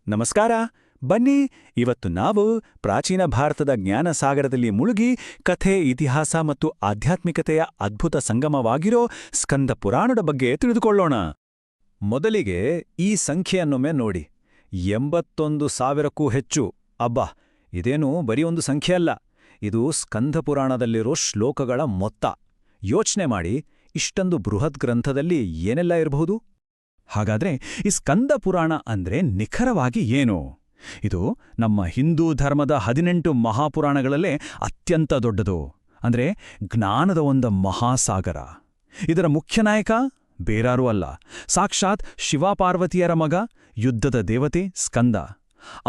ನಮಸ್ಕಾರ. ಬನ್ನಿ, ಇವತ್ತು ನಾವು ಪ್ರಾಚೀನ ಭಾರತದ ಜ್ಞಾನಸಾಗರದಲ್ಲಿ ಮುಳುಗಿ ಕಥೆ, ಇತಿಹಾಸ ಮತ್ತು ಆಧ್ಯಾತ್ಮಿಕತೆಯ ಅದ್ಭುತ ಸಂಗಮವಾಗಿರೋ ಸ್ಕಂದ ಪುರಾಣದ ಬಗ್ಗೆ ತಿಳಿದುಕೊಳ್ಳೋಣ. ಮೊದಲಿಗೆ ಈ ಸಂಖ್ಯೆಯನ್ನೊಮ್ಮೆ ನೋಡಿ. 81,000ಕ್ಕೂ ಹೆಚ್ಚು. ಅಬ್ಬಾ, ಇದೇನು ಬರೀ ಒಂದು ಸಂಖ್ಯೆ ಅಲ್ಲ, ಇದು ಸ್ಕಂದ ಪುರಾಣದಲ್ಲಿರೋ ಶ್ಲೋಕಗಳ ಮೊತ್ತ. ಯೋಚನೆ ಮಾಡಿ, ಇಷ್ಟೊಂದು ಬೃಹತ್ ಗ್ರಂಥದಲ್ಲಿ ಏನೆಲ್ಲ ಇರಬಹುದು? ಹಾಗಾದ್ರೆ ಈ ಸ್ಕಂದ ಪುರಾಣ ಅಂದ್ರೆ ನಿಖರವಾಗಿ ಏನು? ಇದು ನಮ್ಮ ಹಿಂದೂ ಧರ್ಮದ 18 ಮಹಾಪುರಾಣಗಳಲ್ಲೇ ಅತ್ಯಂತ ದೊಡ್ಡದು. ಅಂದ್ರೆ ಜ್ಞಾನದ ಒಂದು ಮಹಾಸಾಗರ. ಇದರ ಮುಖ್ಯ ನಾಯಕ ಬೇರಾರೂ ಅಲ್ಲ, ಸಾಕ್ಷಾತ್ ಶಿವಪಾರ್ವತಿಯರ ಮಗ, ಯುದ್ಧದ ದೇವತೆ ಸ್ಕಂದ.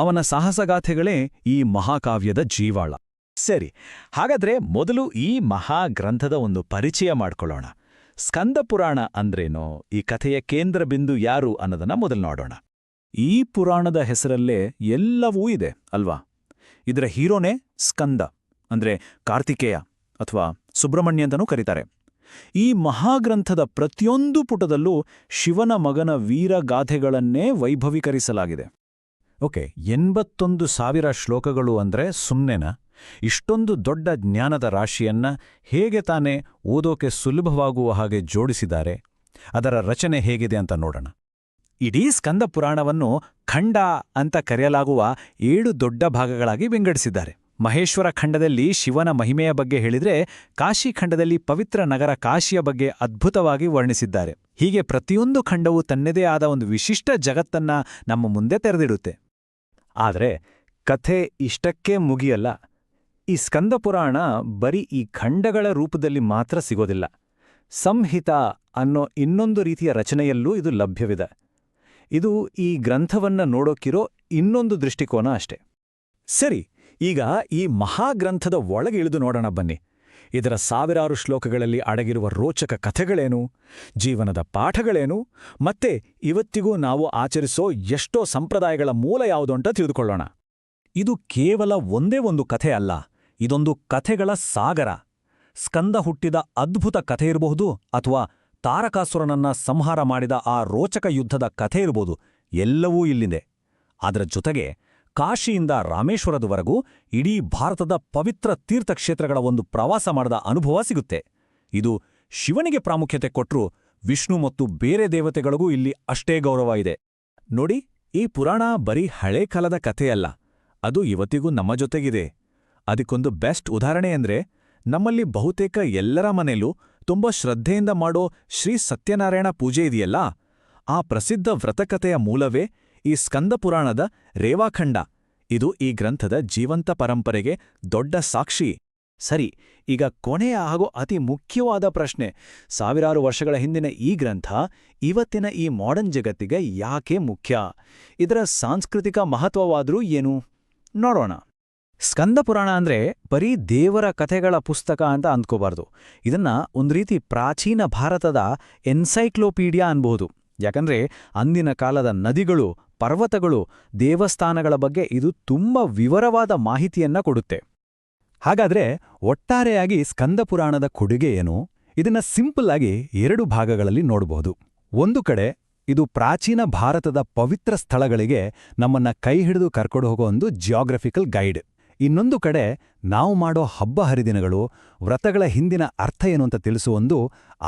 ಅವನ ಸಾಹಸಗಾಥೆಗಳೇ ಈ ಮಹಾಕಾವ್ಯದ ಜೀವಾಳ. ಸರಿ, ಹಾಗಾದ್ರೆ ಮೊದಲು ಈ ಮಹಾಗ್ರಂಥದ ಒಂದು ಪರಿಚಯ ಮಾಡ್ಕೊಳ್ಳೋಣ. ಸ್ಕಂದ ಪುರಾಣ ಅಂದ್ರೇನೋ, ಈ ಕಥೆಯ ಕೇಂದ್ರ ಬಿಂದು ಯಾರು ಅನ್ನೋದನ್ನ ಮೊದಲು ನೋಡೋಣ. ಈ ಪುರಾಣದ ಹೆಸರಲ್ಲೇ ಎಲ್ಲವೂ ಇದೆ ಅಲ್ವಾ? ಇದರ ಹೀರೋನೇ ಸ್ಕಂದ, ಅಂದ್ರೆ ಕಾರ್ತಿಕೇಯ ಅಥವಾ ಸುಬ್ರಹ್ಮಣ್ಯ ಅಂತನೂ ಕರೀತಾರೆ. ಈ ಮಹಾಗ್ರಂಥದ ಪ್ರತಿಯೊಂದು ಪುಟದಲ್ಲೂ ಶಿವನ ಮಗನ ವೀರಗಾಥೆಗಳನ್ನೇ ವೈಭವೀಕರಿಸಲಾಗಿದೆ. ಓಕೆ, 81,000 ಶ್ಲೋಕಗಳು ಅಂದ್ರೆ ಸುಮ್ನೆನಾ? ಇಷ್ಟೊಂದು ದೊಡ್ಡ ಜ್ಞಾನದ ರಾಶಿಯನ್ನ ಹೇಗೆ ತಾನೇ ಓದೋಕೆ ಸುಲಭವಾಗುವ ಹಾಗೆ ಜೋಡಿಸಿದ್ದಾರೆ? ಅದರ ರಚನೆ ಹೇಗಿದೆ ಅಂತ ನೋಡೋಣ. ಇಡೀ ಸ್ಕಂದ ಪುರಾಣವನ್ನು ಖಂಡ ಅಂತ ಕರೆಯಲಾಗುವ 7 ದೊಡ್ಡ ಭಾಗಗಳಾಗಿ ವಿಂಗಡಿಸಿದ್ದಾರೆ. ಮಹೇಶ್ವರ ಖಂಡದಲ್ಲಿ ಶಿವನ ಮಹಿಮೆಯ ಬಗ್ಗೆ ಹೇಳಿದ್ರೆ, ಕಾಶಿ ಖಂಡದಲ್ಲಿ ಪವಿತ್ರ ನಗರ ಕಾಶಿಯ ಬಗ್ಗೆ ಅದ್ಭುತವಾಗಿ ವರ್ಣಿಸಿದ್ದಾರೆ. ಹೀಗೆ ಪ್ರತಿಯೊಂದು ಖಂಡವೂ ತನ್ನದೇ ಆದ ಒಂದು ವಿಶಿಷ್ಟ ಜಗತ್ತನ್ನ ನಮ್ಮ ಮುಂದೆ ತೆರೆದಿಡುತ್ತೆ. ಆದರೆ ಕಥೆ ಇಷ್ಟಕ್ಕೇ ಮುಗಿಯಲ್ಲ. ಈ ಸ್ಕಂದ ಪುರಾಣ ಬರೀ ಈ ಖಂಡಗಳ ರೂಪದಲ್ಲಿ ಮಾತ್ರ ಸಿಗೋದಿಲ್ಲ. ಸಂಹಿತ ಅನ್ನೋ ಇನ್ನೊಂದು ರೀತಿಯ ರಚನೆಯಲ್ಲೂ ಇದು ಲಭ್ಯವಿದೆ. ಇದು ಈ ಗ್ರಂಥವನ್ನ ನೋಡೋಕಿರೋ ಇನ್ನೊಂದು ದೃಷ್ಟಿಕೋನ ಅಷ್ಟೆ. ಸರಿ, ಈಗ ಈ ಮಹಾಗ್ರಂಥದ ಒಳಗೆ ಇಳಿದು ನೋಡೋಣ ಬನ್ನಿ. ಇದರ ಸಾವಿರಾರು ಶ್ಲೋಕಗಳಲ್ಲಿ ಅಡಗಿರುವ ರೋಚಕ ಕಥೆಗಳೇನು, ಜೀವನದ ಪಾಠಗಳೇನು, ಮತ್ತೆ ಇವತ್ತಿಗೂ ನಾವು ಆಚರಿಸೋ ಎಷ್ಟೋ ಸಂಪ್ರದಾಯಗಳ ಮೂಲ ಯಾವುದು ಅಂತ ತಿಳಿದುಕೊಳ್ಳೋಣ. ಇದು ಕೇವಲ ಒಂದೇ ಒಂದು ಕಥೆ ಅಲ್ಲ, ಇದೊಂದು ಕಥೆಗಳ ಸಾಗರ. ಸ್ಕಂದ ಹುಟ್ಟಿದ ಅದ್ಭುತ ಕಥೆ ಇರಬಹುದು, ಅಥವಾ ತಾರಕಾಸುರನನ್ನ ಸಂಹಾರ ಮಾಡಿದ ಆ ರೋಚಕ ಯುದ್ಧದ ಕಥೆ ಇರಬಹುದು. ಎಲ್ಲವೂ ಇಲ್ಲಿದೆ. ಅದರ ಜೊತೆಗೆ ಕಾಶಿಯಿಂದ ರಾಮೇಶ್ವರದವರೆಗೂ ಇಡೀ ಭಾರತದ ಪವಿತ್ರ ತೀರ್ಥಕ್ಷೇತ್ರಗಳ ಒಂದು ಪ್ರವಾಸ ಮಾಡಿದ ಅನುಭವ ಸಿಗುತ್ತೆ. ಇದು ಶಿವನಿಗೆ ಪ್ರಾಮುಖ್ಯತೆ ಕೊಟ್ಟರೂ ವಿಷ್ಣು ಮತ್ತು ಬೇರೆ ದೇವತೆಗಳಿಗೂ ಇಲ್ಲಿ ಅಷ್ಟೇ ಗೌರವ ಇದೆ. ನೋಡಿ, ಈ ಪುರಾಣ ಬರೀ ಹಳೇ ಕಾಲದ ಕಥೆಯಲ್ಲ, ಅದು ಇವತ್ತಿಗೂ ನಮ್ಮ ಜೊತೆಗಿದೆ. ಅದಕ್ಕೊಂದು ಬೆಸ್ಟ್ ಉದಾಹರಣೆ ಅಂದ್ರೆ, ನಮ್ಮಲ್ಲಿ ಬಹುತೇಕ ಎಲ್ಲರ ಮನೆಯಲ್ಲೂ ತುಂಬ ಶ್ರದ್ಧೆಯಿಂದ ಮಾಡೋ ಶ್ರೀ ಸತ್ಯನಾರಾಯಣ ಪೂಜೆ ಇದೆಯಲ್ಲ, ಆ ಪ್ರಸಿದ್ಧ ವ್ರತಕಥೆಯ ಮೂಲವೇ ಈ ಸ್ಕಂದ ಪುರಾಣದ ರೇವಾಖಂಡ. ಇದು ಈ ಗ್ರಂಥದ ಜೀವಂತ ಪರಂಪರೆಗೆ ದೊಡ್ಡ ಸಾಕ್ಷಿ. ಸರಿ, ಈಗ ಕೊನೆಯ ಹಾಗೂ ಅತಿ ಮುಖ್ಯವಾದ ಪ್ರಶ್ನೆ: ಸಾವಿರಾರು ವರ್ಷಗಳ ಹಿಂದಿನ ಈ ಗ್ರಂಥ ಇವತ್ತಿನ ಈ ಮಾಡರ್ನ್ ಜಗತ್ತಿಗೆ ಯಾಕೆ ಮುಖ್ಯ? ಇದರ ಸಾಂಸ್ಕೃತಿಕ ಮಹತ್ವವಾದ್ರೂ ಏನು? ನೋಡೋಣ. ಸ್ಕಂದ ಪುರಾಣ ಅಂದ್ರೆ ಬರೀ ದೇವರ ಕಥೆಗಳ ಪುಸ್ತಕ ಅಂತ ಅಂದ್ಕೋಬಾರ್ದು. ಇದನ್ನ ಒಂದು ರೀತಿ ಪ್ರಾಚೀನ ಭಾರತದ ಎನ್ಸೈಕ್ಲೋಪೀಡಿಯಾ ಅನ್ಬಹುದು. ಯಾಕಂದ್ರೆ ಅಂದಿನ ಕಾಲದ ನದಿಗಳು, ಪರ್ವತಗಳು, ದೇವಸ್ಥಾನಗಳ ಬಗ್ಗೆ ಇದು ತುಂಬ ವಿವರವಾದ ಮಾಹಿತಿಯನ್ನ ಕೊಡುತ್ತೆ. ಹಾಗಾದ್ರೆ ಒಟ್ಟಾರೆಯಾಗಿ ಸ್ಕಂದ ಪುರಾಣದ ಕೊಡುಗೆ ಏನು? ಇದನ್ನ ಸಿಂಪಲ್ ಆಗಿ 2 ಭಾಗಗಳಲ್ಲಿ ನೋಡಬಹುದು. ಒಂದು ಕಡೆ ಇದು ಪ್ರಾಚೀನ ಭಾರತದ ಪವಿತ್ರ ಸ್ಥಳಗಳಿಗೆ ನಮ್ಮನ್ನ ಕೈ ಹಿಡಿದು ಕರ್ಕೊಂಡು ಹೋಗೋ ಒಂದು ಜಿಯೋಗ್ರಫಿಕಲ್ ಗೈಡ್. ಇನ್ನೊಂದು ಕಡೆ ನಾವು ಮಾಡೋ ಹಬ್ಬ ಹರಿದಿನಗಳು, ವ್ರತಗಳ ಹಿಂದಿನ ಅರ್ಥ ಏನು ಅಂತ ತಿಳಿಸುವ ಒಂದು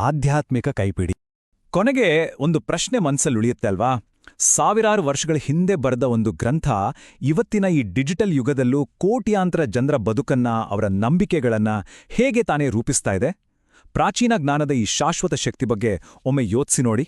ಆಧ್ಯಾತ್ಮಿಕ ಕೈಪಿಡಿ. ಕೊನೆಗೆ ಒಂದು ಪ್ರಶ್ನೆ ಮನಸ್ಸಲ್ಲುಳಿಯುತ್ತೆ ಅಲ್ವಾ? ಸಾವಿರಾರು ವರ್ಷಗಳ ಹಿಂದೆ ಬರೆದ ಒಂದು ಗ್ರಂಥ ಇವತ್ತಿನ ಈ ಡಿಜಿಟಲ್ ಯುಗದಲ್ಲೂ ಕೋಟ್ಯಾಂತರ ಜನರ ಬದುಕನ್ನ, ಅವರ ನಂಬಿಕೆಗಳನ್ನ ಹೇಗೆ ತಾನೇ ರೂಪಿಸ್ತಾ ಇದೆ? ಪ್ರಾಚೀನ ಜ್ಞಾನದ ಈ ಶಾಶ್ವತ ಶಕ್ತಿ ಬಗ್ಗೆ ಒಮ್ಮೆ ಯೋಚಿಸಿ ನೋಡಿ.